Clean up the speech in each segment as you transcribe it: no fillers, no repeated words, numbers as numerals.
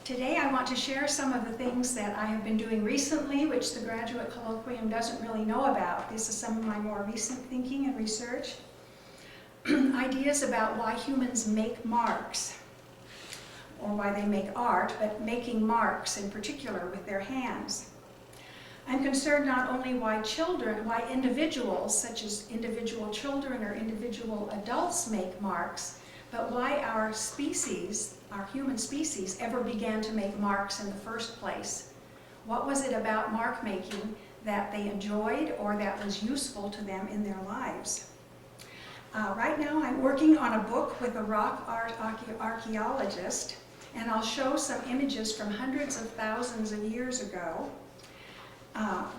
Today I want to share some of the things that I have been doing recently, which the graduate colloquium doesn't really know about. This is some of my more recent thinking and research. Ideas about why humans make marks, or why they make art, but making marks in particular with their hands. I'm concerned not only why individuals, such as individual children or individual adults make marks, but why our species, our human species, ever began to make marks in the first place. What was it about mark making that they enjoyed or that was useful to them in their lives? Right now I'm working on a book with a rock art archaeologist, and I'll show some images from hundreds of thousands of years ago.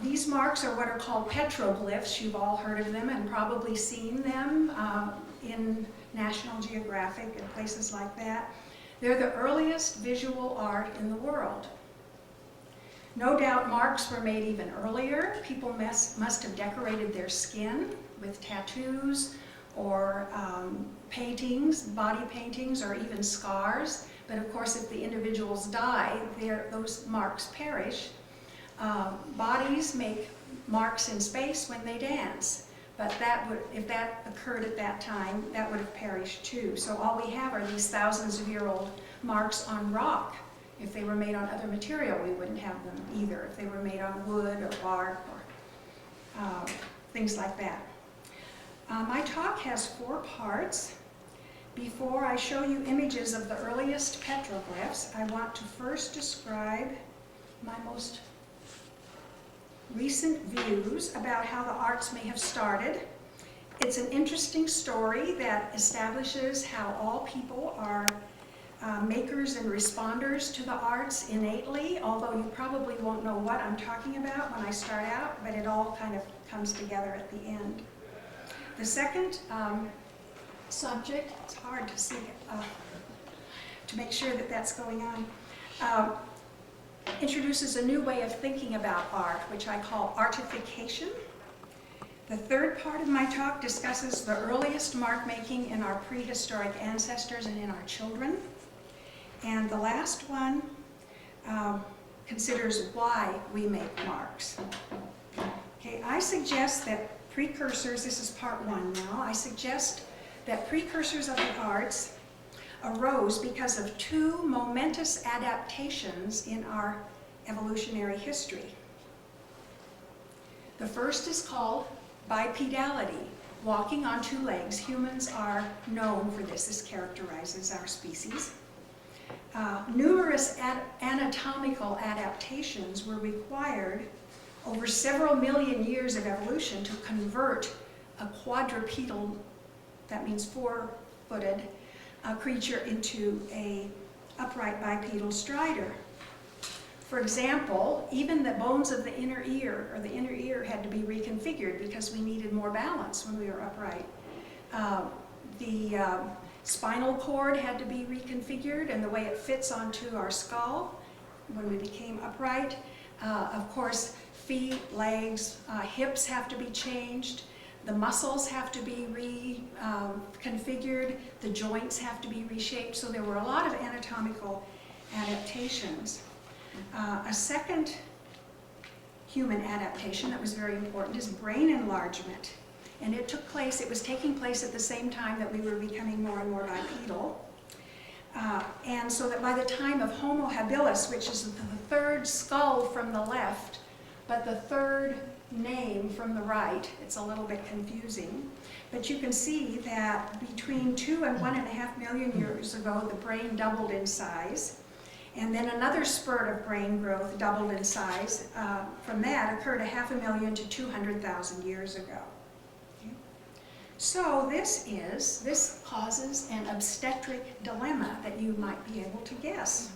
These marks are what are called petroglyphs. You've all heard of them and probably seen them in National Geographic and places like that. They're the earliest visual art in the world. No doubt marks were made even earlier. People must have decorated their skin with tattoos or paintings, body paintings, or even scars. But of course, if the individuals die, those marks perish. Bodies make marks in space when they dance. But if that occurred at that time, that would have perished too. So all we have are these thousands-of-year-old marks on rock. If they were made on other material, we wouldn't have them either. If they were made on wood or bark or things like that. My talk has 4 parts. Before I show you images of the earliest petroglyphs, I want to first describe my most recent views about how the arts may have started. It's an interesting story that establishes how all people are makers and responders to the arts innately, although you probably won't know what I'm talking about when I start out, but it all kind of comes together at the end. The second subject, it's hard to see to make sure that that's going on, introduces a new way of thinking about art, which I call artification. The third part of my talk discusses the earliest mark making in our prehistoric ancestors and in our children. And the last one considers why we make marks. Okay, I suggest that precursors, this is part 1 now, I suggest that precursors of the arts arose because of 2 momentous adaptations in our evolutionary history. The first is called bipedality, walking on 2 legs. Humans are known for this. This characterizes our species. Numerous anatomical adaptations were required over several million years of evolution to convert a quadrupedal, that means 4-footed, creature into an upright bipedal strider. For example, even the bones of the inner ear had to be reconfigured because we needed more balance when we were upright. The spinal cord had to be reconfigured and the way it fits onto our skull when we became upright. Of course, feet, legs, hips have to be changed. The muscles have to be reconfigured. The joints have to be reshaped. So there were a lot of anatomical adaptations. A second human adaptation that was very important is brain enlargement. And it was taking place at the same time that we were becoming more and more bipedal. And so that by the time of Homo habilis, which is the 3rd skull from the left, but the 3rd name from the right, it's a little bit confusing, but you can see that between 2 and 1.5 million years ago, the brain doubled in size, and then another spurt of brain growth doubled in size. From that occurred 500,000 to 200,000 years ago. Okay. So this causes an obstetric dilemma that you might be able to guess.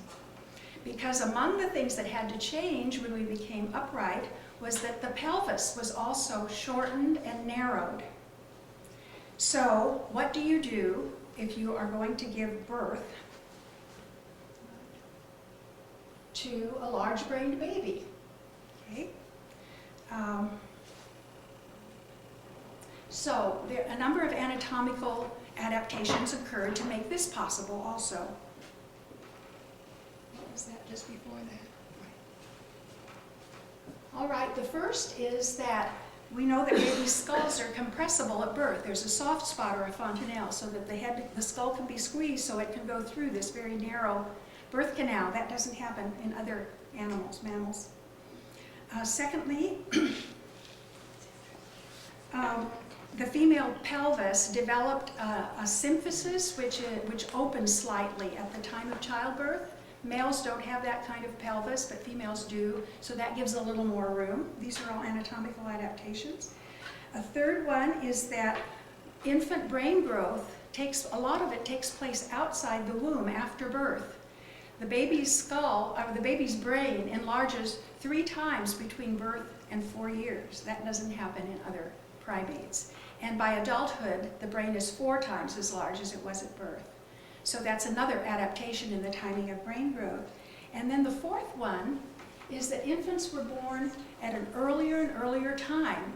Because among the things that had to change when we became upright was that the pelvis was also shortened and narrowed. So what do you do if you are going to give birth to a large-brained baby? Okay. So a number of anatomical adaptations occurred to make this possible also. is that just before that? All right, the first is that we know that babies' skulls are compressible at birth. There's a soft spot or a fontanelle so that the skull can be squeezed so it can go through this very narrow birth canal. That doesn't happen in other animals, mammals. Secondly, the female pelvis developed a symphysis which opens slightly at the time of childbirth. Males don't have that kind of pelvis, but females do, so that gives a little more room. These are all anatomical adaptations. A third one is that infant brain growth a lot of it takes place outside the womb after birth. The baby's skull, or the baby's brain, enlarges 3 times between birth and 4 years. That doesn't happen in other primates. And by adulthood, the brain is 4 times as large as it was at birth. So that's another adaptation in the timing of brain growth. And then the fourth one is that infants were born at an earlier and earlier time.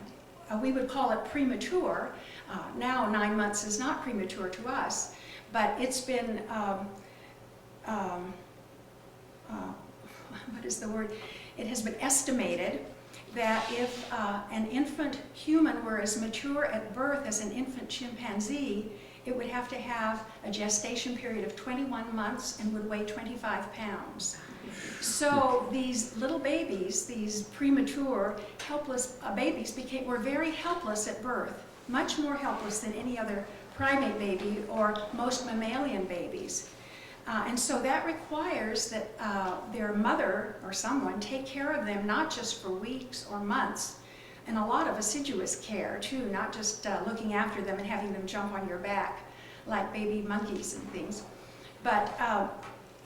We would call it premature. Now 9 months is not premature to us, but it's been, what is the word? It has been estimated that if an infant human were as mature at birth as an infant chimpanzee, it would have to have a gestation period of 21 months and would weigh 25 pounds. So these little babies, these premature, helpless babies were very helpless at birth, much more helpless than any other primate baby or most mammalian babies. And so that requires that their mother or someone take care of them, not just for weeks or months, and a lot of assiduous care too, not just looking after them and having them jump on your back like baby monkeys and things. But a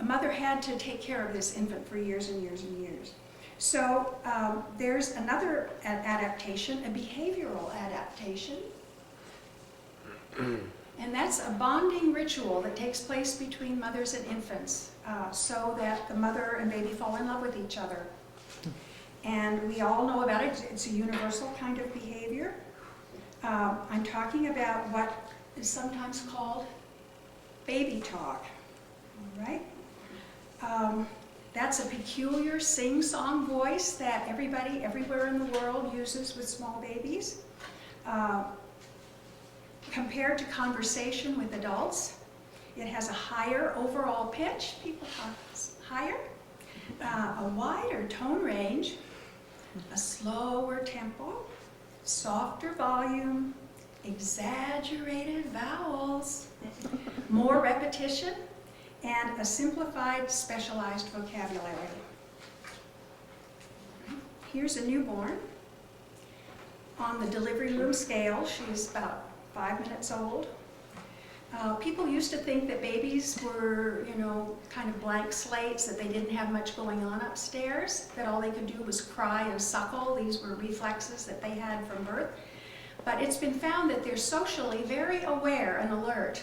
mother had to take care of this infant for years and years and years. So there's another adaptation, a behavioral adaptation. And that's a bonding ritual that takes place between mothers and infants so that the mother and baby fall in love with each other. And we all know about it. It's a universal kind of behavior. I'm talking about what is sometimes called baby talk. All right? That's a peculiar sing-song voice that everybody everywhere in the world uses with small babies. Compared to conversation with adults, it has a higher overall pitch. People talk higher. A wider tone range, a slower tempo, softer volume, exaggerated vowels, more repetition, and a simplified, specialized vocabulary. Here's a newborn. On the delivery room scale, she's about 5 minutes old. People used to think that babies were, kind of blank slates, that they didn't have much going on upstairs, that all they could do was cry and suckle. These were reflexes that they had from birth. But it's been found that they're socially very aware and alert.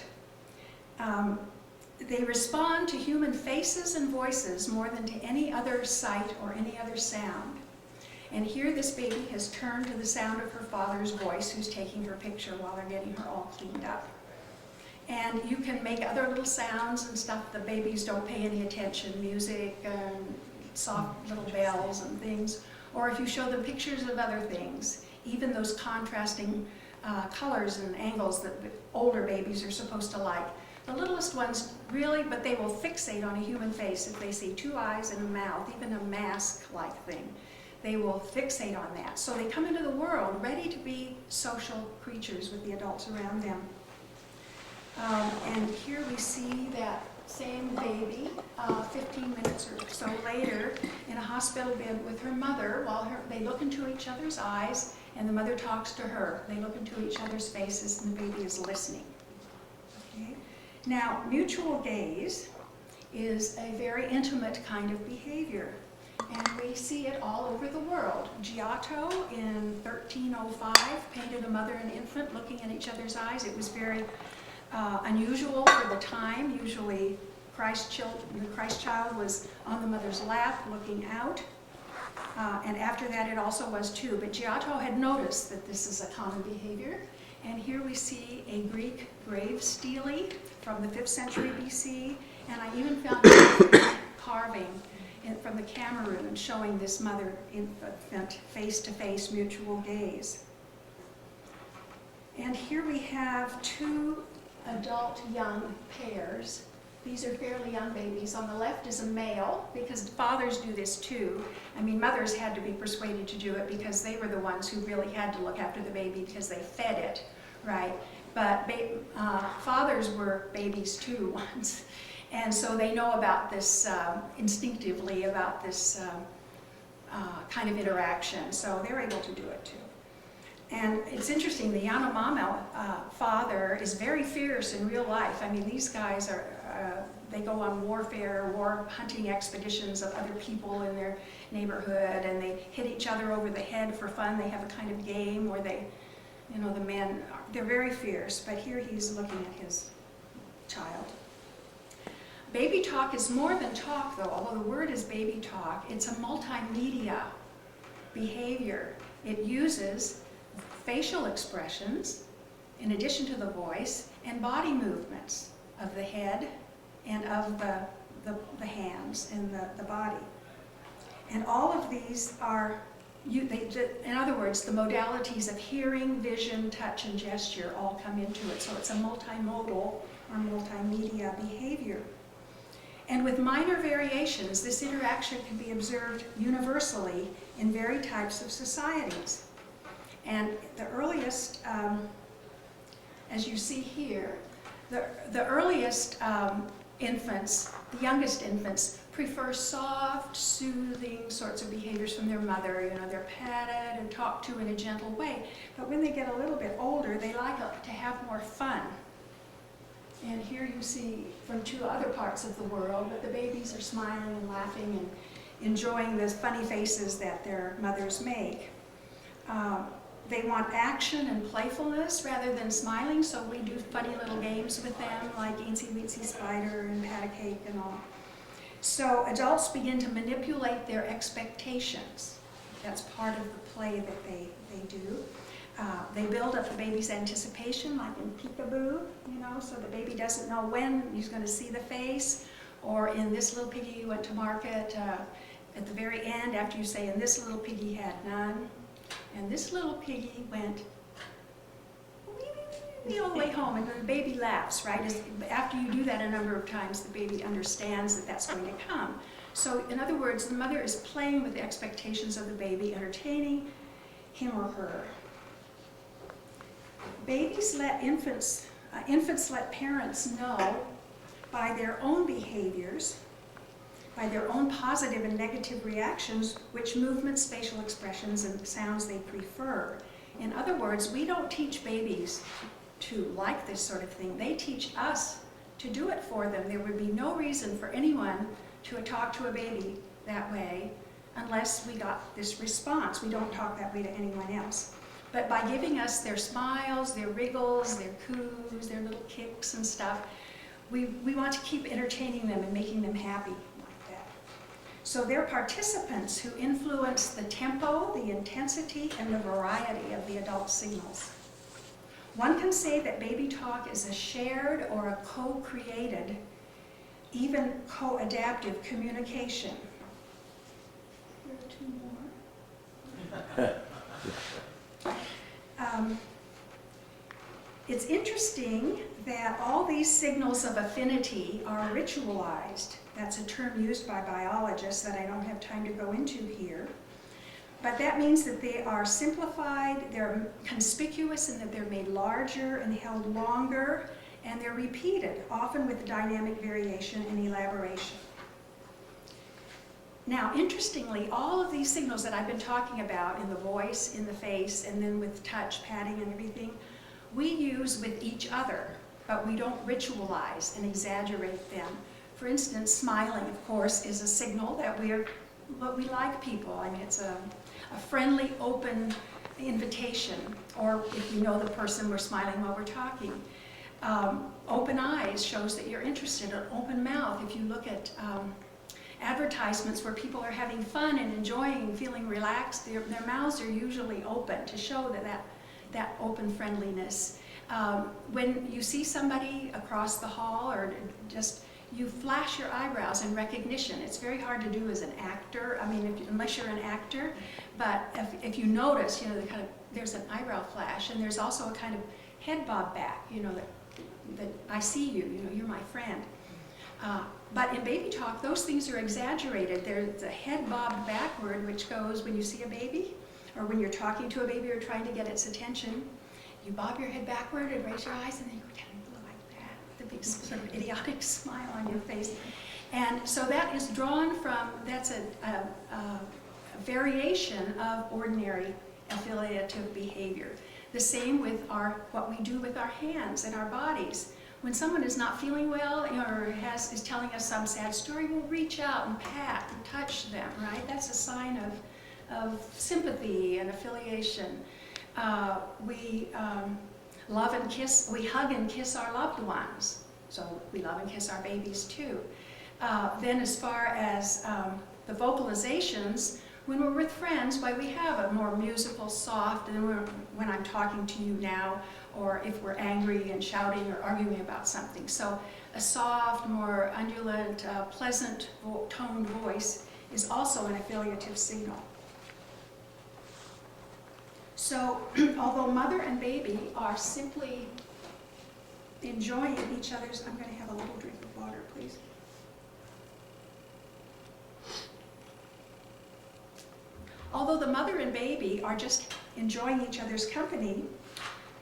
They respond to human faces and voices more than to any other sight or any other sound. And here this baby has turned to the sound of her father's voice, who's taking her picture while they're getting her all cleaned up. And you can make other little sounds and stuff. The babies don't pay any attention, music and soft little bells and things. Or if you show them pictures of other things, even those contrasting colors and angles that older babies are supposed to like. The littlest ones really, but they will fixate on a human face if they see 2 eyes and a mouth, even a mask-like thing. They will fixate on that. So they come into the world ready to be social creatures with the adults around them. And here we see that same baby 15 minutes or so later in a hospital bed with her mother while they look into each other's eyes and the mother talks to her. They look into each other's faces and the baby is listening. Okay? Now, mutual gaze is a very intimate kind of behavior. And we see it all over the world. Giotto in 1305 painted a mother and infant looking in each other's eyes. It was very unusual for the time. Usually the Christ child was on the mother's lap looking out. And after that it also was too. But Giotto had noticed that this is a common behavior. And here we see a Greek grave stele from the 5th century BC. And I even found a carving Cameroon, showing this mother-infant face-to-face mutual gaze. And here we have two adult young pairs. These are fairly young babies. On the left is a male, because fathers do this too. I mean, mothers had to be persuaded to do it because they were the ones who really had to look after the baby because they fed it, right? But fathers were babies too once. And so they know about this instinctively, about this kind of interaction. So they're able to do it too. And it's interesting, the Yanomamo father is very fierce in real life. I mean, these guys are, they go on war hunting expeditions of other people in their neighborhood, and they hit each other over the head for fun. They have a kind of game where they, you know, the men, they're very fierce, but here he's looking at his child. Baby talk is more than talk, though. Although the word is baby talk, it's a multimedia behavior. It uses facial expressions, in addition to the voice, and body movements of the head and of the hands and the body. And all of these are, in other words, the modalities of hearing, vision, touch, and gesture all come into it. So it's a multimodal or multimedia behavior. And with minor variations, this interaction can be observed universally in varied types of societies. And the earliest, as you see here, the earliest infants, the youngest infants, prefer soft, soothing sorts of behaviors from their mother. You know, they're petted and talked to in a gentle way. But when they get a little bit older, they like to have more fun. And here you see from two other parts of the world that the babies are smiling and laughing and enjoying the funny faces that their mothers make. They want action and playfulness rather than smiling, so we do funny little games with them, like Eensy Weensy Spider and Pat a Cake and all. So adults begin to manipulate their expectations. That's part of the play that they do. They build up the baby's anticipation, like in peekaboo, you know, so the baby doesn't know when he's going to see the face. Or in This Little Piggy You Went to Market, at the very end, after you say, and this little piggy had none, and this little piggy went all the way home, and the baby laughs, right? After you do that a number of times, the baby understands that that's going to come. So in other words, the mother is playing with the expectations of the baby, entertaining him or her. Infants let parents know by their own behaviors, by their own positive and negative reactions, which movements, facial expressions, and sounds they prefer. In other words, we don't teach babies to like this sort of thing. They teach us to do it for them. There would be no reason for anyone to talk to a baby that way unless we got this response. We don't talk that way to anyone else. But by giving us their smiles, their wriggles, their coos, their little kicks and stuff, we want to keep entertaining them and making them happy like that. So they're participants who influence the tempo, the intensity, and the variety of the adult signals. One can say that baby talk is a shared or a co-created, even co-adaptive communication. There are two more. It's interesting that all these signals of affinity are ritualized. That's a term used by biologists that I don't have time to go into here. But that means that they are simplified, they're conspicuous in that they're made larger and held longer, and they're repeated, often with dynamic variation and elaboration. Now, interestingly, all of these signals that I've been talking about in the voice, in the face, and then with touch, patting, and everything, we use with each other, but we don't ritualize and exaggerate them. For instance, smiling, of course, is a signal that we like people. I mean, it's a friendly, open invitation, or if you know the person, we're smiling while we're talking. Open eyes shows that you're interested, or open mouth. If you look at advertisements where people are having fun and enjoying and feeling relaxed, their mouths are usually open to show that open friendliness. When you see somebody across the hall or just you flash your eyebrows in recognition. It's very hard to do as an actor, I mean, unless you're an actor, but if you notice, you know, there's an eyebrow flash, and there's also a kind of head bob back, you know, that I see you, you know, you're my friend. But in baby talk, those things are exaggerated. There's a head bobbed backward, which goes when you see a baby, or when you're talking to a baby or trying to get its attention. You bob your head backward and raise your eyes, and then you go down like that, the big sort of idiotic smile on your face. And so that is drawn from, that's a variation of ordinary affiliative behavior. The same with what we do with our hands and our bodies. When someone is not feeling well or is telling us some sad story, we'll reach out and pat and touch them, right? That's a sign of sympathy and affiliation. We love and kiss, we hug and kiss our loved ones. So we love and kiss our babies too. Then as far as the vocalizations, when we're with friends, why we have a more musical, soft, and when I'm talking to you now, or if we're angry and shouting or arguing about something. So a soft, more undulant, pleasant toned voice is also an affiliative signal. So although mother and baby are simply enjoying each other's, I'm going to have a little drink of water, please. Although the mother and baby are just enjoying each other's company,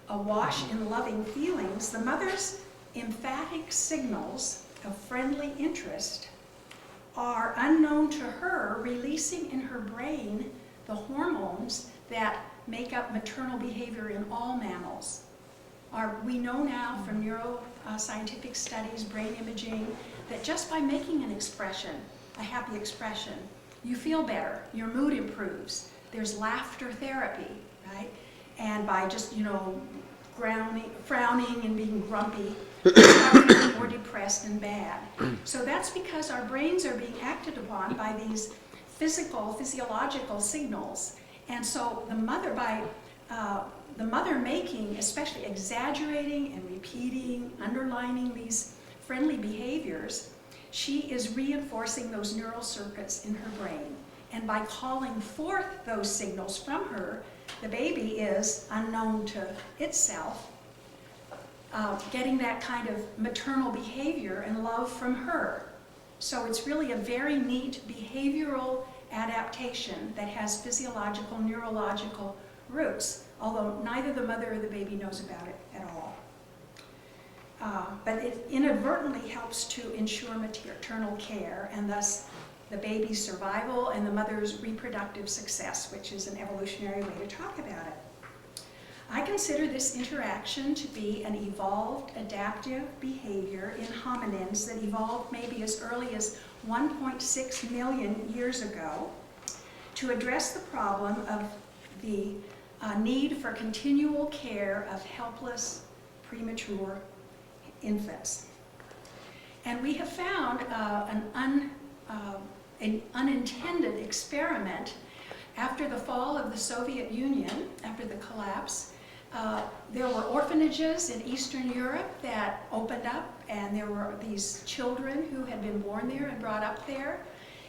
awash in loving feelings, the mother's emphatic signals of friendly interest are, unknown to her, releasing in her brain the hormones that make up maternal behavior in all mammals. We know now from neuroscientific studies, brain imaging, that just by making an expression, a happy expression, you feel better, your mood improves. There's laughter therapy, right? And by just, you know, frowning and being grumpy, we start feeling more depressed and bad. So that's because our brains are being acted upon by these physiological signals. And so the mother, the mother making, especially exaggerating and repeating, underlining these friendly behaviors, she is reinforcing those neural circuits in her brain. And by calling forth those signals from her, the baby is, unknown to itself, getting that kind of maternal behavior and love from her. So it's really a very neat behavioral adaptation that has physiological, neurological roots, although neither the mother or the baby knows about it at all. But it inadvertently helps to ensure maternal care, and thus the baby's survival and the mother's reproductive success, which is an evolutionary way to talk about it. I consider this interaction to be an evolved adaptive behavior in hominins that evolved maybe as early as 1.6 million years ago to address the problem of the need for continual care of helpless, premature infants. And we have found an unintended experiment after the fall of the Soviet Union, after the collapse. There were orphanages in Eastern Europe that opened up, and there were these children who had been born there and brought up there,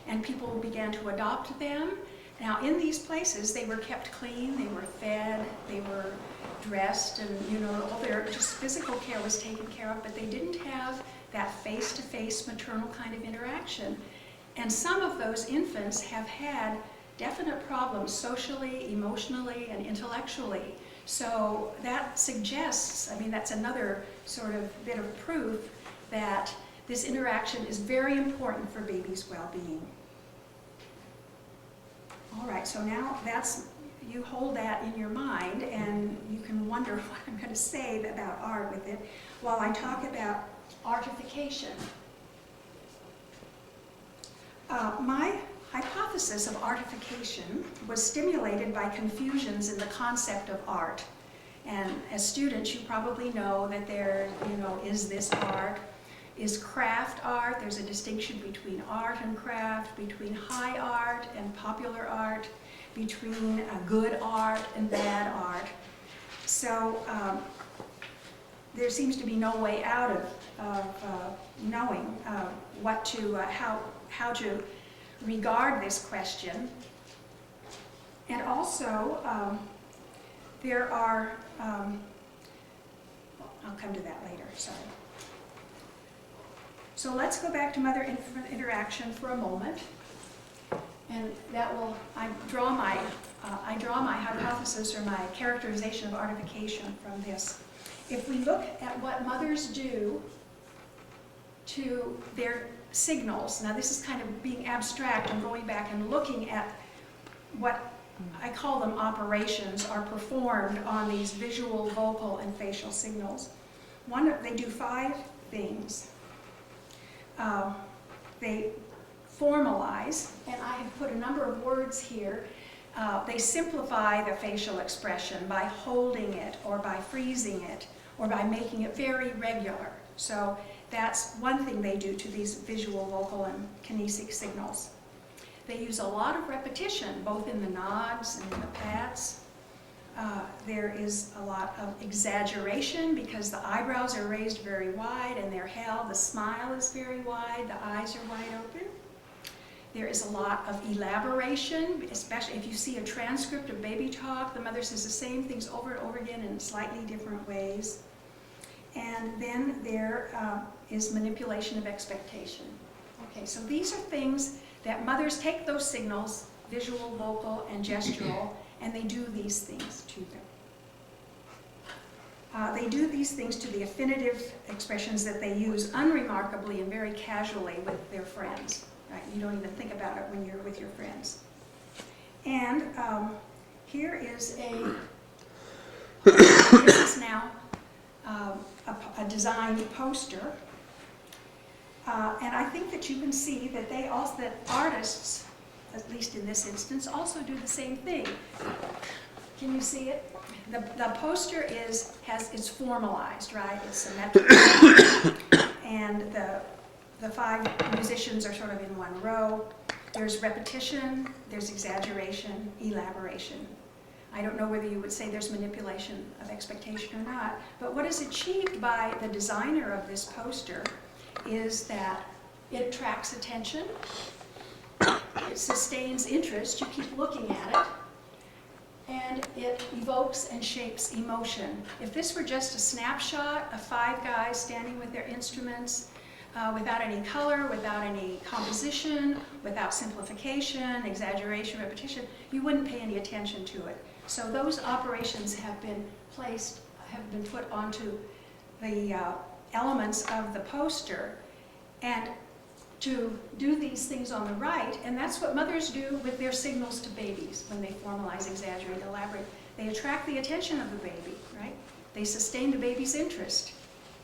and people began to adopt them. Now, in these places, they were kept clean, they were fed, they were dressed, and, you know, all their just physical care was taken care of, but they didn't have that face-to-face maternal kind of interaction. And some of those infants have had definite problems socially, emotionally, and intellectually. So that suggests, I mean, that's another sort of bit of proof that this interaction is very important for babies' well-being. All right, so now you hold that in your mind, and you can wonder what I'm going to say about art with it while I talk about artification. My hypothesis of artification was stimulated by confusions in the concept of art. And as students, you probably know that there, is this art? Is craft art? There's a distinction between art and craft, between high art and popular art, between good art and bad art. So there seems to be no way out of knowing what to, how to regard this question. And also, there are, I'll come to that later, sorry. So let's go back to mother-infant interaction for a moment. And that will, I draw my hypothesis or my characterization of artification from this. If we look at what mothers do to their signals, now this is kind of being abstract and going back and looking at what I call them operations are performed on these visual, vocal, and facial signals. They do 5 things. They formalize, and I have put a number of words here. They simplify the facial expression by holding it, or by freezing it, or by making it very regular. So that's one thing they do to these visual, vocal, and kinesic signals. They use a lot of repetition, both in the nods and in the pats. There is a lot of exaggeration because the eyebrows are raised very wide and they're held. The smile is very wide, the eyes are wide open. There is a lot of elaboration, especially if you see a transcript of baby talk. The mother says the same things over and over again in slightly different ways. And then there is manipulation of expectation. Okay, so these are things that mothers take those signals, visual, vocal, and gestural, and they do these things to them. They do these things to the affinitive expressions that they use unremarkably and very casually with their friends. Right? You don't even think about it when you're with your friends. And here is this is now a designed poster. And I think that you can see that that artists, at least in this instance, also do the same thing. Can you see it? The poster is formalized, right? It's symmetrical, and the 5 musicians are sort of in one row. There's repetition, there's exaggeration, elaboration. I don't know whether you would say there's manipulation of expectation or not, but what is achieved by the designer of this poster is that it attracts attention, it sustains interest, you keep looking at it, and it evokes and shapes emotion. If this were just a snapshot of 5 guys standing with their instruments, without any color, without any composition, without simplification, exaggeration, repetition, you wouldn't pay any attention to it. So those operations have been put onto the elements of the poster, and to do these things on the right, and that's what mothers do with their signals to babies when they formalize, exaggerate, elaborate. They attract the attention of the baby, right? They sustain the baby's interest,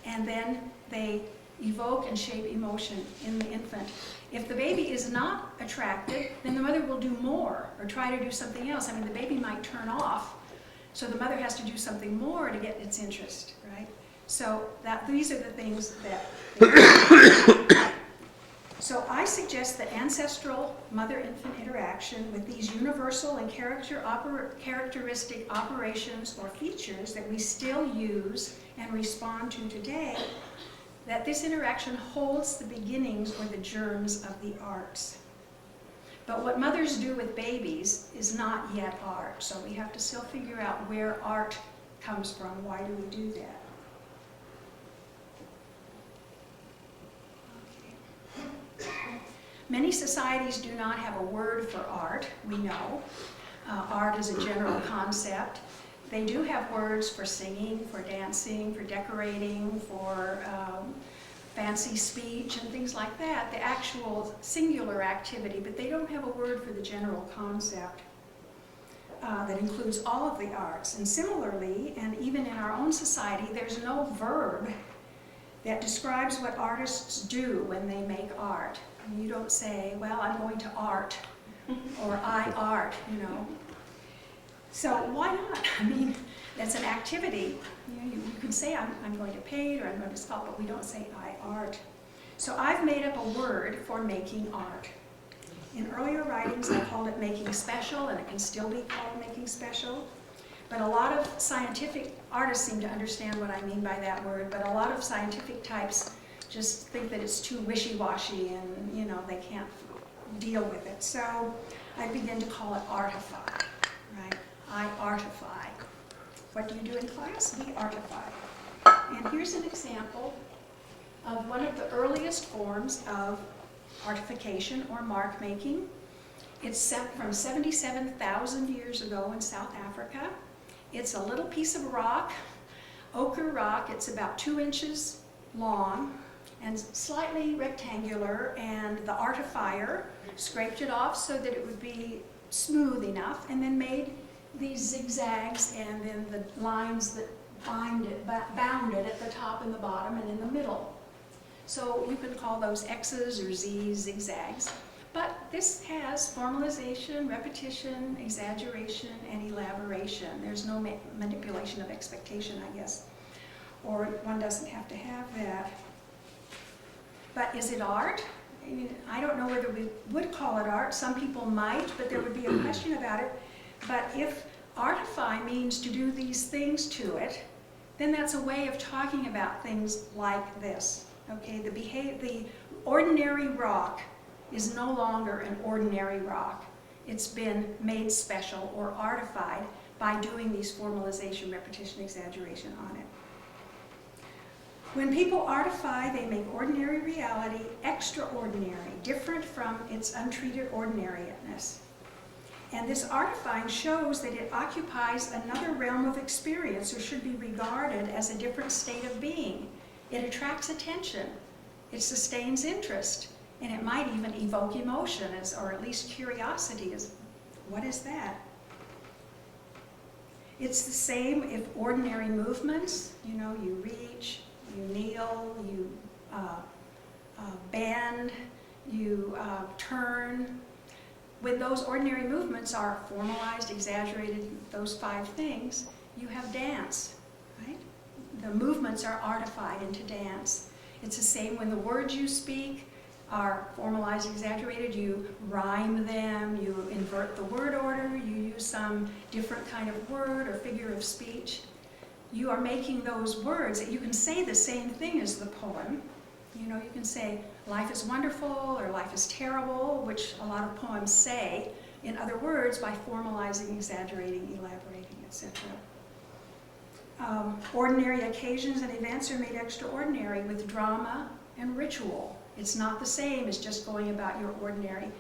and then they evoke and shape emotion in the infant. If the baby is not attracted, then the mother will do more or try to do something else. I mean, the baby might turn off, so the mother has to do something more to get its interest, right? So these are the things that they do. So I suggest that ancestral mother-infant interaction with these universal and characteristic operations or features that we still use and respond to today, that this interaction holds the beginnings or the germs of the arts. But what mothers do with babies is not yet art, so we have to still figure out where art comes from. Why do we do that? Okay. Many societies do not have a word for art, we know. Art is a general concept. They do have words for singing, for dancing, for decorating, for fancy speech and things like that, the actual singular activity, but they don't have a word for the general concept that includes all of the arts. And similarly, and even in our own society, there's no verb that describes what artists do when they make art. And you don't say, well, I'm going to art, or I art, you know. So why not? I mean, that's an activity. You know, you can say I'm going to paint or I'm going to sculpt, but we don't say I art. So I've made up a word for making art. In earlier writings, I called it making special, and it can still be called making special. But a lot of scientific artists seem to understand what I mean by that word, but a lot of scientific types just think that it's too wishy-washy and, you know, they can't deal with it. So I begin to call it artify, right? I artify. What do you do in class? We artify. And here's an example of one of the earliest forms of artification or mark making. It's from 77,000 years ago in South Africa. It's a little piece of rock, ochre rock. It's about 2 inches long and slightly rectangular, and the artifier scraped it off so that it would be smooth enough, and then made these zigzags and then the lines that bound it at the top and the bottom and in the middle. So you can call those X's or Z's, zigzags. But this has formalization, repetition, exaggeration, and elaboration. There's no manipulation of expectation, I guess, or one doesn't have to have that. But is it art? I mean, I don't know whether we would call it art. Some people might, but there would be a question about it. But if artify means to do these things to it, then that's a way of talking about things like this. Okay, the ordinary rock is no longer an ordinary rock. It's been made special or artified by doing these formalization, repetition, exaggeration on it. When people artify, they make ordinary reality extraordinary, different from its untreated ordinariness. And this artifying shows that it occupies another realm of experience, or should be regarded as a different state of being. It attracts attention, it sustains interest, and it might even evoke emotion, or at least curiosity. What is that? It's the same if ordinary movements, you know, you reach, you kneel, you bend, you turn. When those ordinary movements are formalized, exaggerated, those 5 things, you have dance, right? The movements are artified into dance. It's the same when the words you speak are formalized, exaggerated. You rhyme them, you invert the word order, you use some different kind of word or figure of speech. You are making those words that you can say the same thing as the poem. You know, you can say, life is wonderful or life is terrible, which a lot of poems say, in other words, by formalizing, exaggerating, elaborating, etc. Ordinary occasions and events are made extraordinary with drama and ritual. It's not the same as just going about your ordinary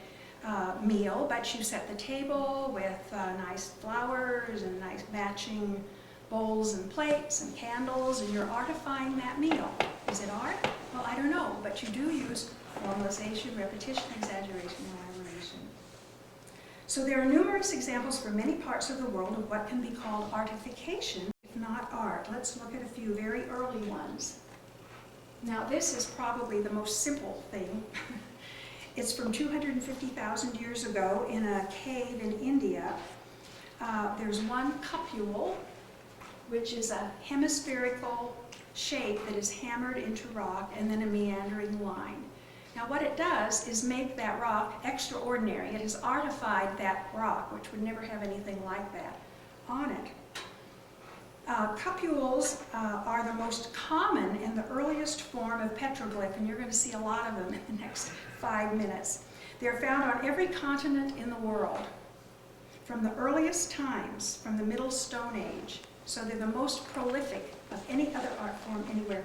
meal, but you set the table with nice flowers and nice matching bowls and plates and candles, and you're artifying that meal. Is it art? Well, I don't know, but you do use formalization, repetition, exaggeration, and elaboration. So there are numerous examples from many parts of the world of what can be called artification, if not art. Let's look at a few very early ones. Now this is probably the most simple thing. It's from 250,000 years ago in a cave in India. There's one cupule, which is a hemispherical shape that is hammered into rock, and then a meandering line. Now what it does is make that rock extraordinary. It has artified that rock, which would never have anything like that on it. Cupules are the most common and the earliest form of petroglyph, and you're going to see a lot of them in the next 5 minutes. They're found on every continent in the world, from the earliest times, from the Middle Stone Age. So they're the most prolific of any other art form anywhere.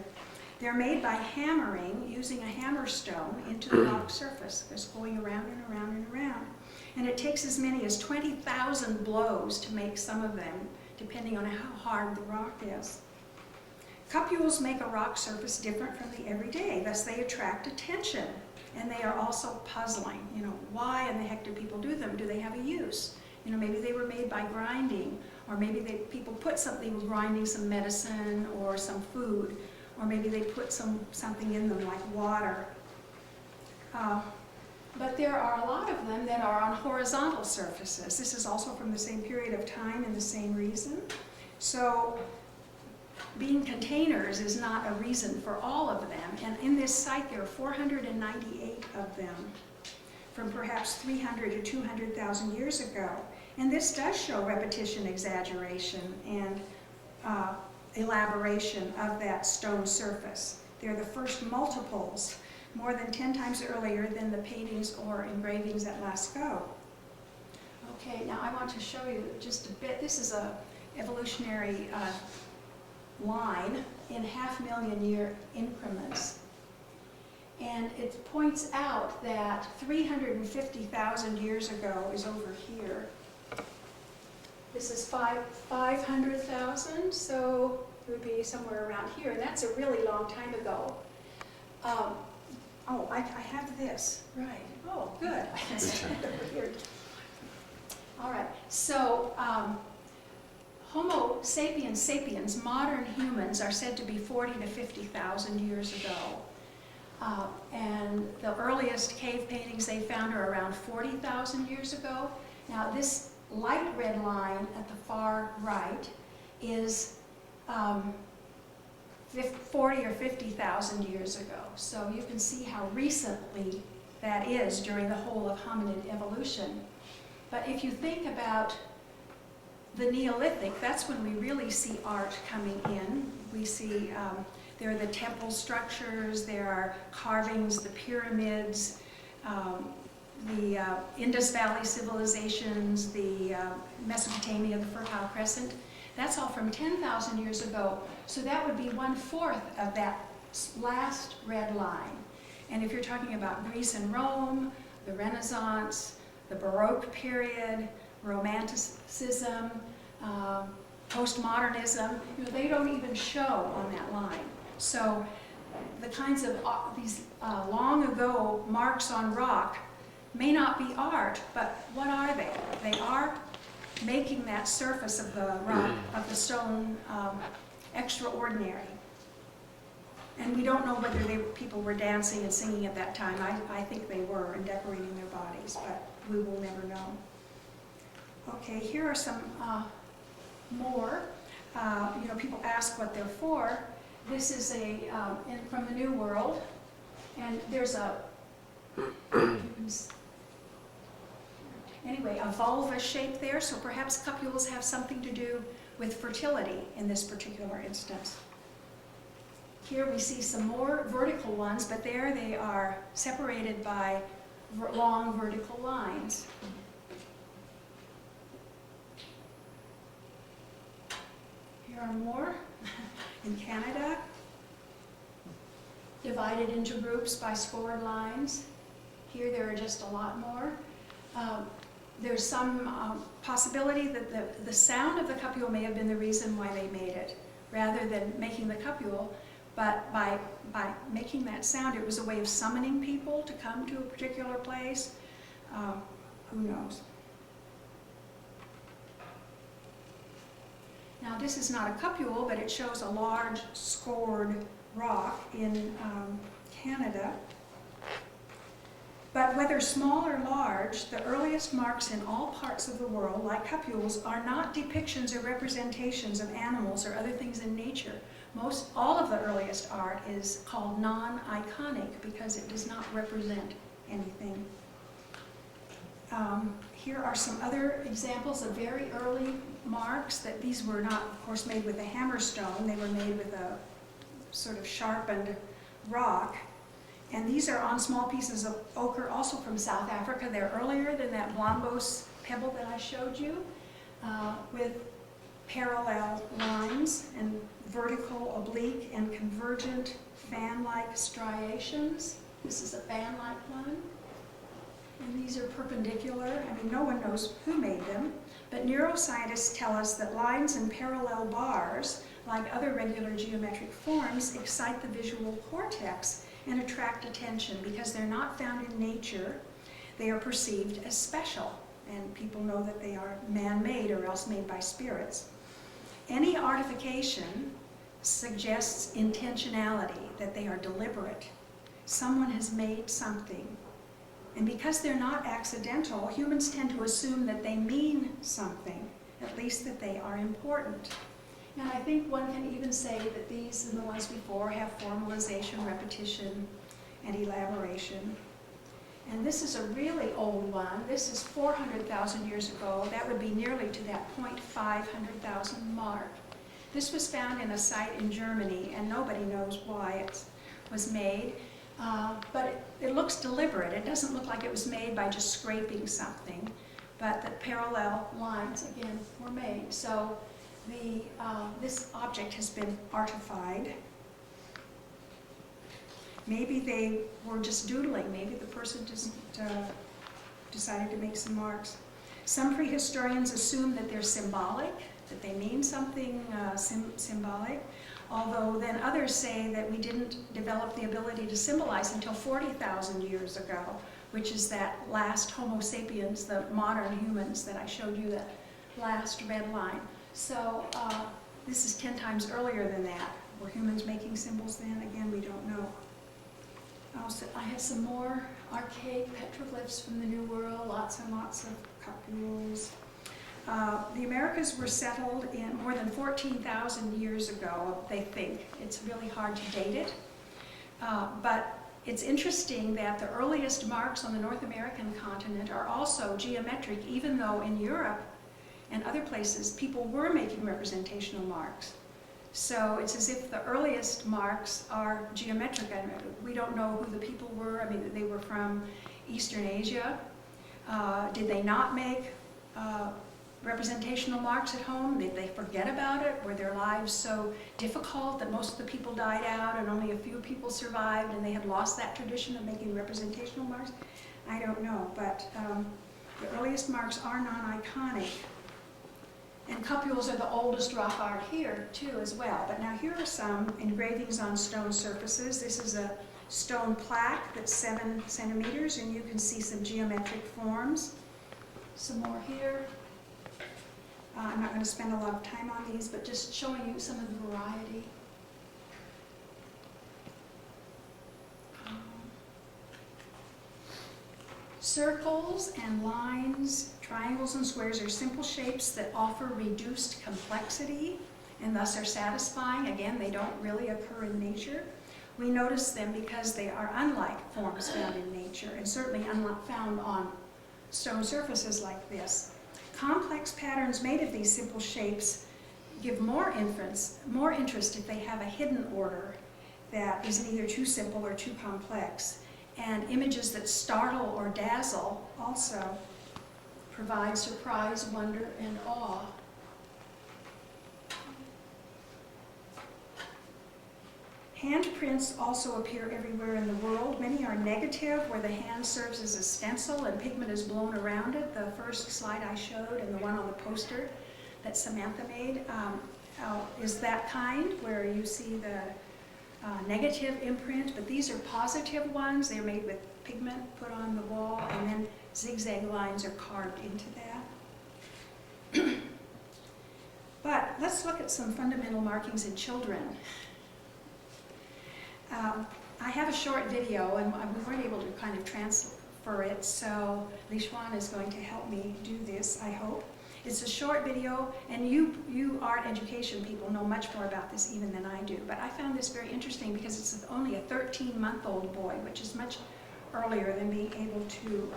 They're made by hammering, using a hammer stone into the rock surface, just going around and around and around. And it takes as many as 20,000 blows to make some of them, depending on how hard the rock is. Cupules make a rock surface different from the everyday, thus they attract attention. And they are also puzzling. You know, why in the heck do people do them? Do they have a use? You know, maybe they were made by grinding, or maybe people put something with grinding, some medicine or some food, or maybe they put something in them like water. But there are a lot of them that are on horizontal surfaces. This is also from the same period of time and the same reason. So being containers is not a reason for all of them. And in this site there are 498 of them from perhaps 300 to 200,000 years ago. And this does show repetition, exaggeration, and elaboration of that stone surface. They're the first multiples, more than 10 times earlier than the paintings or engravings at Lascaux. Okay, now I want to show you just a bit. This is a evolutionary line in 500,000 year increments. And it points out that 350,000 years ago is over here. This is 500,000, so it would be somewhere around here, and that's a really long time ago. Oh, I have this, right. Oh, good. Weird. All right, so Homo sapiens sapiens, modern humans, are said to be 40 to 50,000 years ago. And the earliest cave paintings they found are around 40,000 years ago. Now this light red line at the far right is 40 or 50,000 years ago. So you can see how recently that is during the whole of hominid evolution. But if you think about the Neolithic, that's when we really see art coming in. We see there are the temple structures, there are carvings, the pyramids, the Indus Valley civilizations, the Mesopotamia, the Fertile Crescent. That's all from 10,000 years ago. So that would be 1/4 of that last red line. And if you're talking about Greece and Rome, the Renaissance, the Baroque period, Romanticism, postmodernism, they don't even show on that line. So the kinds of these long ago marks on rock may not be art, but what are they? They are making that surface of the rock, of the stone, extraordinary. And we don't know whether people were dancing and singing at that time. I think they were, and decorating their bodies, but we will never know. Okay, here are some more. People ask what they're for. This is from the New World, and there's anyway, a vulva shape there, so perhaps cupules have something to do with fertility in this particular instance. Here we see some more vertical ones, but there they are separated by long vertical lines. Here are more in Canada, divided into groups by scored lines. Here there are just a lot more. There's some possibility that the sound of the cupule may have been the reason why they made it, rather than making the cupule. But by making that sound, it was a way of summoning people to come to a particular place. Who knows? Now this is not a cupule, but it shows a large scored rock in Canada. But whether small or large, the earliest marks in all parts of the world, like cupules, are not depictions or representations of animals or other things in nature. All of the earliest art is called non-iconic because it does not represent anything. Here are some other examples of very early marks. That these were not, of course, made with a hammerstone. They were made with a sort of sharpened rock. And these are on small pieces of ochre, also from South Africa. They're earlier than that Blombos pebble that I showed you, with parallel lines and vertical, oblique, and convergent fan-like striations. This is a fan-like one. And these are perpendicular. I mean, no one knows who made them, but neuroscientists tell us that lines and parallel bars, like other regular geometric forms, excite the visual cortex and attract attention because they're not found in nature. They are perceived as special, and people know that they are man-made or else made by spirits. Any artification suggests intentionality, that they are deliberate. Someone has made something. And because they're not accidental, humans tend to assume that they mean something, at least that they are important. And I think one can even say that these and the ones before have formalization, repetition, and elaboration. And this is a really old one. This is 400,000 years ago. That would be nearly to that 0.500,000 mark. This was found in a site in Germany, and nobody knows why it was made. But it looks deliberate. It doesn't look like it was made by just scraping something, but the parallel lines, again, were made. So this object has been artified. Maybe they were just doodling. Maybe the person just decided to make some marks. Some prehistorians assume that they're symbolic, that they mean something symbolic, although then others say that we didn't develop the ability to symbolize until 40,000 years ago, which is that last Homo sapiens, the modern humans that I showed you, that last red line. So this is 10 times earlier than that. Were humans making symbols then? Again, we don't know. Also, I have some more archaic petroglyphs from the New World, lots and lots of copules. The Americas were settled in more than 14,000 years ago, they think. It's really hard to date it. But it's interesting that the earliest marks on the North American continent are also geometric, even though in Europe and other places people were making representational marks. So it's as if the earliest marks are geometric. And we don't know who the people were. I mean, they were from Eastern Asia. Did they not make representational marks at home? Did they forget about it? Were their lives so difficult that most of the people died out and only a few people survived and they had lost that tradition of making representational marks? I don't know, but the earliest marks are non-iconic. And copules are the oldest rock art here, too, as well. But now here are some engravings on stone surfaces. This is a stone plaque that's 7 centimeters, and you can see some geometric forms. Some more here. I'm not going to spend a lot of time on these, but just showing you some of the variety. Circles and lines, triangles and squares are simple shapes that offer reduced complexity and thus are satisfying. Again, they don't really occur in nature. We notice them because they are unlike forms found in nature and certainly found on stone surfaces like this. Complex patterns made of these simple shapes give more interest if they have a hidden order that isn't either too simple or too complex. And images that startle or dazzle also provide surprise, wonder, and awe. Handprints also appear everywhere in the world. Many are negative, where the hand serves as a stencil and pigment is blown around it. The first slide I showed and the one on the poster that Samantha made is that kind, where you see the negative imprint, but these are positive ones. They're made with pigment put on the wall, and then zigzag lines are carved into that. But let's look at some fundamental markings in children. I have a short video, and we weren't able to kind of transfer it, so Lishwan is going to help me do this, I hope. It's a short video, and you art education people know much more about this even than I do. But I found this very interesting because it's only a 13-month-old boy, which is much earlier than being able to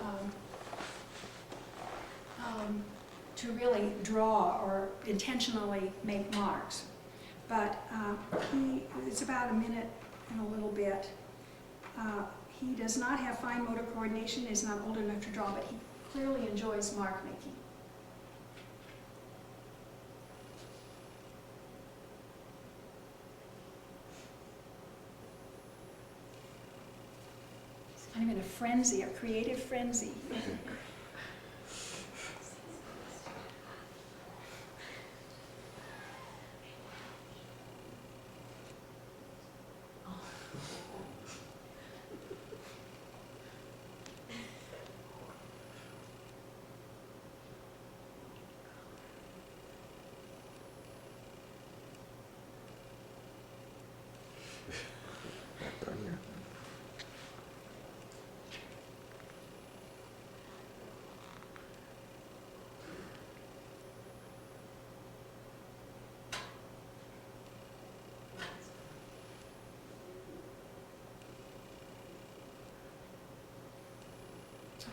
really draw or intentionally make marks. But it's about a minute and a little bit. He does not have fine motor coordination, is not old enough to draw, but he clearly enjoys mark making. I'm in a frenzy, a creative frenzy.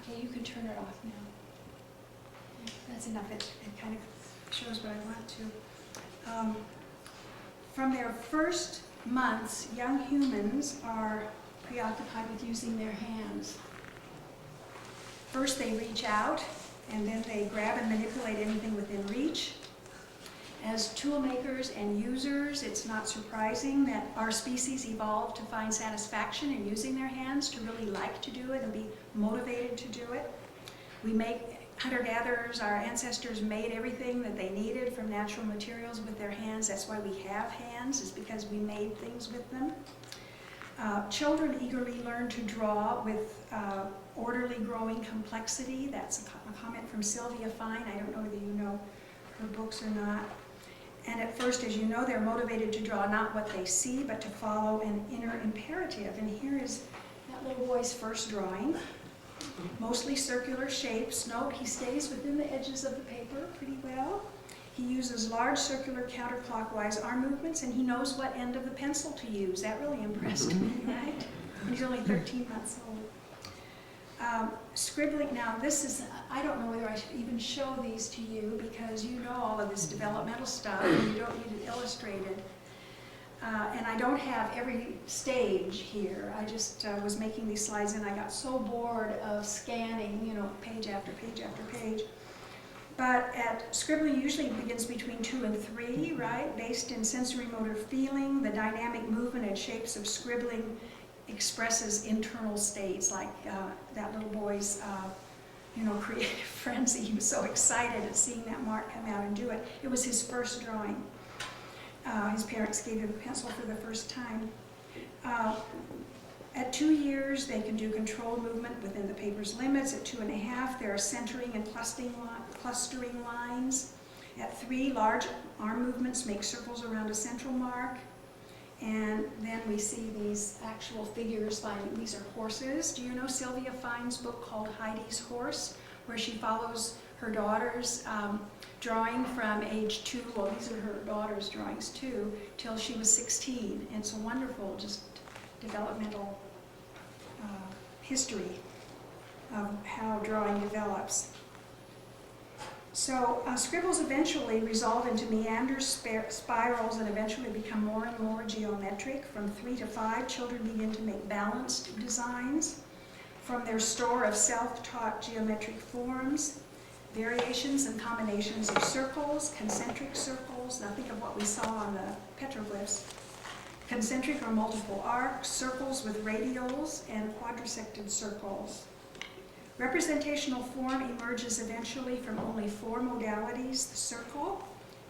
Okay, you can turn it off now. That's enough. It kind of shows what I want to. From their first months, young humans are preoccupied with using their hands. First they reach out, and then they grab and manipulate anything within reach. As tool makers and users, it's not surprising that our species evolved to find satisfaction in using their hands, to really like to do it and be motivated to do it. We make hunter-gatherers, our ancestors made everything that they needed from natural materials with their hands. That's why we have hands, is because we made things with them. Children eagerly learn to draw with orderly growing complexity. That's a comment from Sylvia Fine. I don't know whether you know her books or not. And at first, as you know, they're motivated to draw not what they see, but to follow an inner imperative. And here is that little boy's first drawing. Mostly circular shapes. Note, he stays within the edges of the paper pretty well. He uses large circular counterclockwise arm movements, and he knows what end of the pencil to use. That really impressed me, right? And he's only 13 months old. Scribbling, now this is, I don't know whether I should even show these to you because you know all of this developmental stuff and you don't need it illustrated. And I don't have every stage here. I just was making these slides and I got so bored of scanning, you know, page after page after page. But scribbling usually begins between 2 and 3, right? Based in sensory motor feeling, the dynamic movement and shapes of scribbling expresses internal states, like that little boy's, you know, creative frenzy. He was so excited at seeing that mark come out and do it. It was his first drawing. His parents gave him a pencil for the first time. At 2 years, they can do controlled movement within the paper's limits. At 2.5, there are centering and clustering lines. At 3, large arm movements make circles around a central mark. And then we see these actual figures. These are horses. Do you know Sylvia Fine's book called Heidi's Horse, where she follows her daughter's drawing from age 2, well, these are her daughter's drawings too, till she was 16. And it's a wonderful, just developmental history of how drawing develops. So scribbles eventually resolve into meanders, spirals, and eventually become more and more geometric. From 3 to 5, children begin to make balanced designs from their store of self-taught geometric forms, variations and combinations of circles, concentric circles. Now think of what we saw on the petroglyphs. Concentric or multiple arcs, circles with radials, and quadrisected circles. Representational form emerges eventually from only 4 modalities: the circle,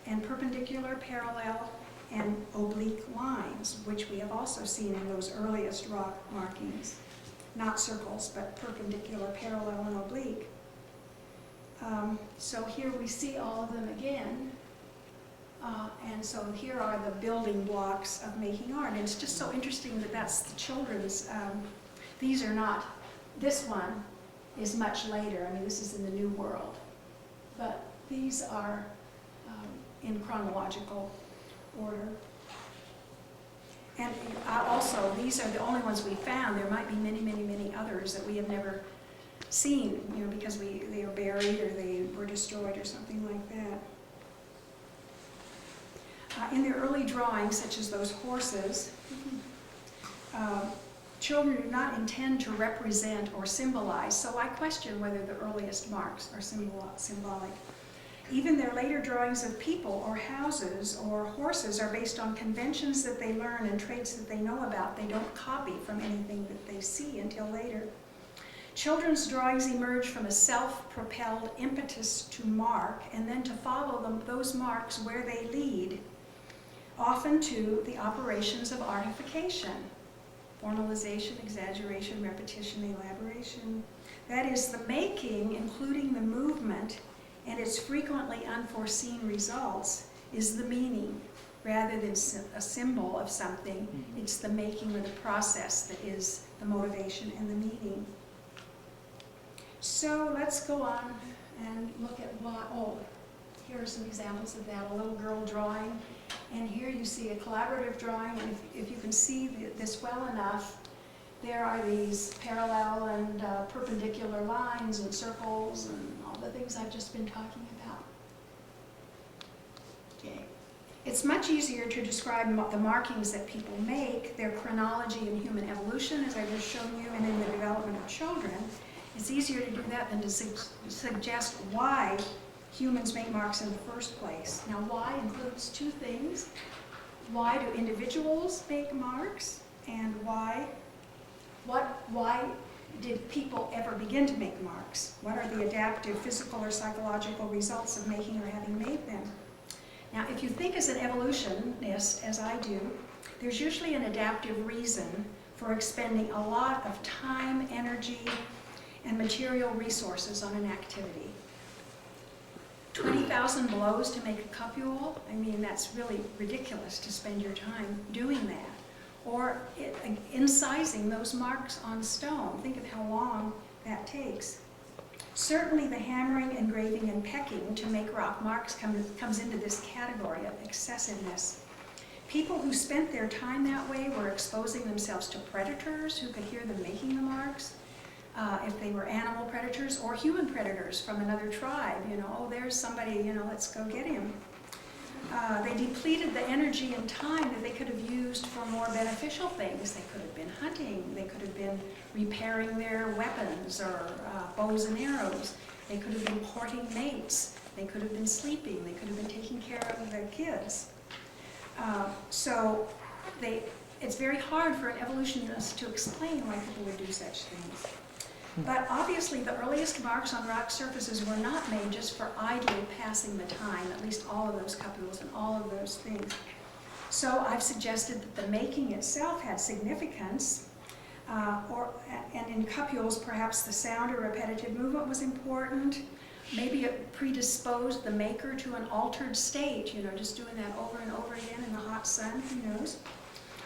and perpendicular, parallel, and oblique lines, which we have also seen in those earliest rock markings. Not circles, but perpendicular, parallel, and oblique. So here we see all of them again. And so here are the building blocks of making art. And it's just so interesting that that's the children's. These are not, this one is much later. I mean, this is in the New World. But these are in chronological order. And also, these are the only ones we found. There might be many, many, many others that we have never seen, you know, because they are buried or they were destroyed or something like that. In their early drawings, such as those horses, children do not intend to represent or symbolize, so I question whether the earliest marks are symbolic. Even their later drawings of people or houses or horses are based on conventions that they learn and traits that they know about. They don't copy from anything that they see until later. Children's drawings emerge from a self-propelled impetus to mark and then to follow those marks where they lead, often to the operations of artification. Formalization, exaggeration, repetition, elaboration. That is, the making, including the movement, and its frequently unforeseen results, is the meaning, rather than a symbol of something. It's the making or the process that is the motivation and the meaning. So let's go on and look at here are some examples of that. A little girl drawing, and here you see a collaborative drawing, and if you can see this well enough, there are these parallel and perpendicular lines and circles and all the things I've just been talking about. Okay. It's much easier to describe the markings that people make, their chronology in human evolution, as I've just shown you, and in the development of children. It's easier to do that than to suggest why humans make marks in the first place. Now, why includes two things. Why do individuals make marks? And why did people ever begin to make marks? What are the adaptive, physical, or psychological results of making or having made them? Now, if you think as an evolutionist, as I do, there's usually an adaptive reason for expending a lot of time, energy, and material resources on an activity. 20,000 blows to make a cupule? I mean, that's really ridiculous to spend your time doing that. Or incising those marks on stone. Think of how long that takes. Certainly the hammering, engraving, and pecking to make rock marks comes into this category of excessiveness. People who spent their time that way were exposing themselves to predators who could hear them making the marks. If they were animal predators or human predators from another tribe, oh, there's somebody, let's go get him. They depleted the energy and time that they could have used for more beneficial things. They could have been hunting, they could have been repairing their weapons or bows and arrows. They could have been courting mates. They could have been sleeping. They could have been taking care of their kids. It's very hard for an evolutionist to explain why people would do such things. But obviously the earliest marks on rock surfaces were not made just for idly passing the time, at least all of those cupules and all of those things. So I've suggested that the making itself had significance, and in cupules perhaps the sound or repetitive movement was important. Maybe it predisposed the maker to an altered state, just doing that over and over again in the hot sun, who knows.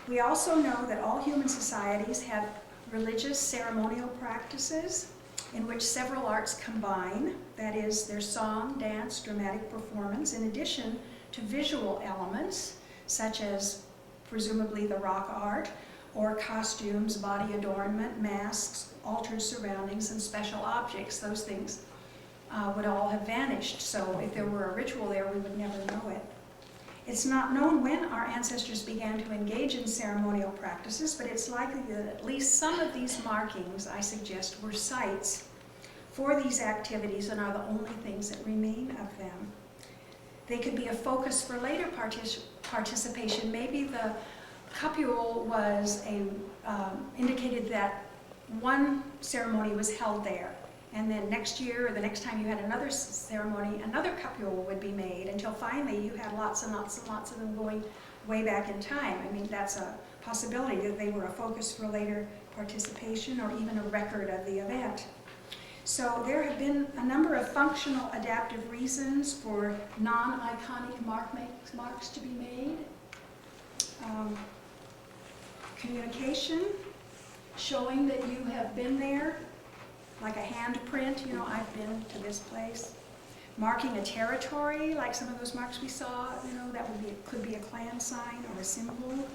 We also know that all human societies have religious ceremonial practices in which several arts combine, that is, their song, dance, dramatic performance, in addition to visual elements, such as presumably the rock art, or costumes, body adornment, masks, altered surroundings, and special objects. Those things would all have vanished, so if there were a ritual there, we would never know it. It's not known when our ancestors began to engage in ceremonial practices, but it's likely that at least some of these markings, I suggest, were sites for these activities and are the only things that remain of them. They could be a focus for later participation. Maybe the cupule was indicated that one ceremony was held there, and then next year or the next time you had another ceremony, another cupule would be made until finally you had lots and lots and lots of them going way back in time. I mean, that's a possibility that they were a focus for later participation or even a record of the event. So there have been a number of functional adaptive reasons for non-iconic marks to be made. Communication, showing that you have been there, like a handprint, I've been to this place. Marking a territory, like some of those marks we saw, that could be a clan sign or a symbol.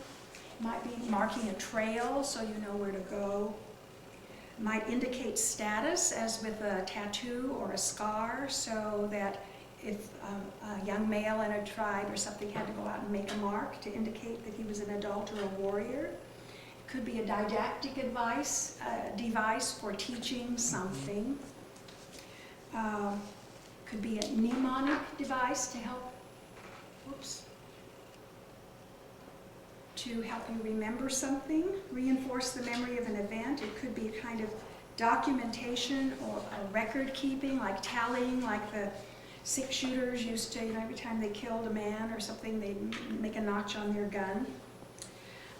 Might be marking a trail so you know where to go. Might indicate status, as with a tattoo or a scar, so that if a young male in a tribe or something had to go out and make a mark to indicate that he was an adult or a warrior. Could be a didactic device for teaching something. Could be a mnemonic device to help, you remember something, reinforce the memory of an event. It could be a kind of documentation or a record keeping, like tallying, like the six-shooters used to, every time they killed a man or something, they'd make a notch on their gun.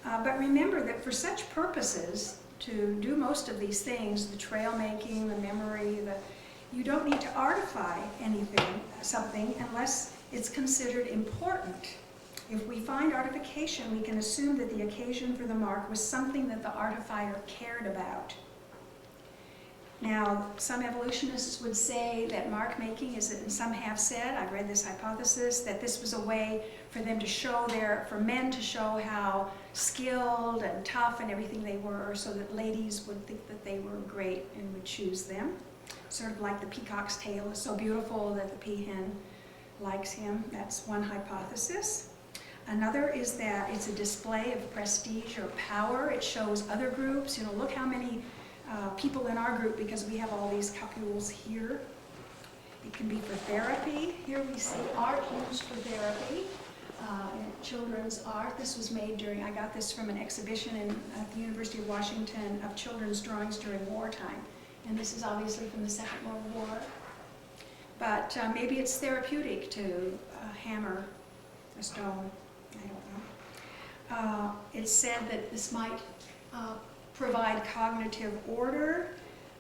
But remember that for such purposes, to do most of these things, the trail making, the memory, you don't need to artify something unless it's considered important. If we find artification, we can assume that the occasion for the mark was something that the artifier cared about. Now, some evolutionists would say that mark making is, and some have said, I've read this hypothesis, that this was a way for them to show for men to show how skilled and tough and everything they were, so that ladies would think that they were great and would choose them. Sort of like the peacock's tail is so beautiful that the peahen likes him. That's one hypothesis. Another is that it's a display of prestige or power. It shows other groups, look how many people in our group, because we have all these couples here. It can be for therapy. Here we see art used for therapy, children's art. This was made I got this from an exhibition at the University of Washington of children's drawings during wartime. And this is obviously from the Second World War. But maybe it's therapeutic to hammer a stone. I don't know. It's said that this might provide cognitive order,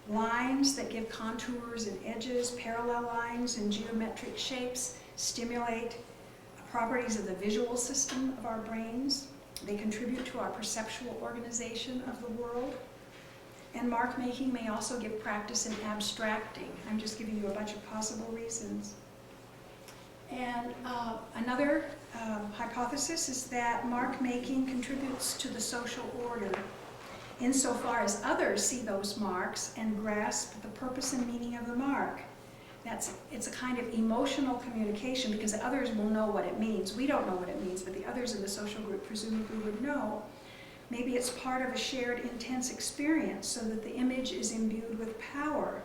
lines that give contours and edges, parallel lines and geometric shapes, stimulate properties of the visual system of our brains. They contribute to our perceptual organization of the world. And mark making may also give practice in abstracting. I'm just giving you a bunch of possible reasons. And another hypothesis is that mark making contributes to the social order insofar as others see those marks and grasp the purpose and meaning of the mark. It's a kind of emotional communication, because the others will know what it means. We don't know what it means, but the others in the social group presumably would know. Maybe it's part of a shared intense experience, so that the image is imbued with power.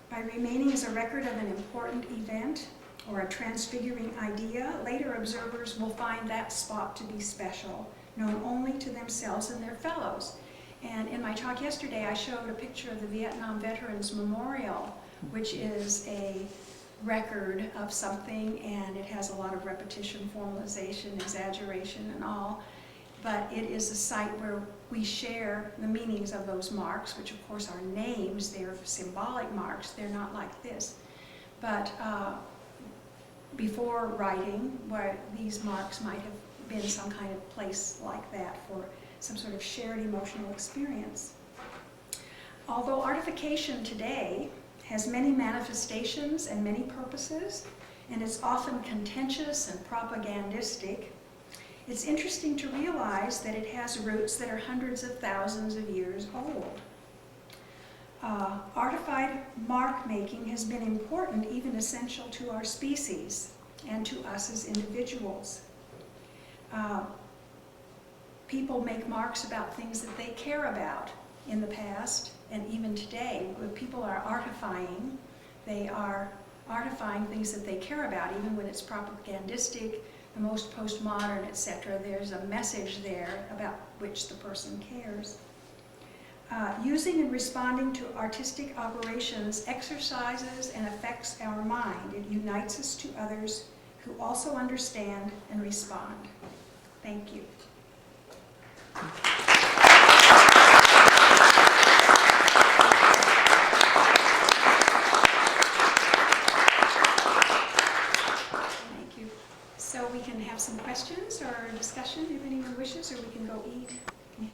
By remaining as a record of an important event or a transfiguring idea, later observers will find that spot to be special, known only to themselves and their fellows. And in my talk yesterday, I showed a picture of the Vietnam Veterans Memorial, which is a record of something, and it has a lot of repetition, formalization, exaggeration, and all. But it is a site where we share the meanings of those marks, which of course are names. They're symbolic marks. They're not like this. But before writing, where these marks might have been some kind of place like that for some sort of shared emotional experience. Although artification today has many manifestations and many purposes, and it's often contentious and propagandistic, it's interesting to realize that it has roots that are hundreds of thousands of years old. Artified mark making has been important, even essential to our species and to us as individuals. People make marks about things that they care about in the past and even today. When people are artifying, they are artifying things that they care about, even when it's propagandistic, the most postmodern, etc. There's a message there about which the person cares. Using and responding to artistic operations exercises and affects our mind. It unites us to others who also understand and respond. Thank you. Thank you. So we can have some questions or discussion if anyone wishes, or we can go eat.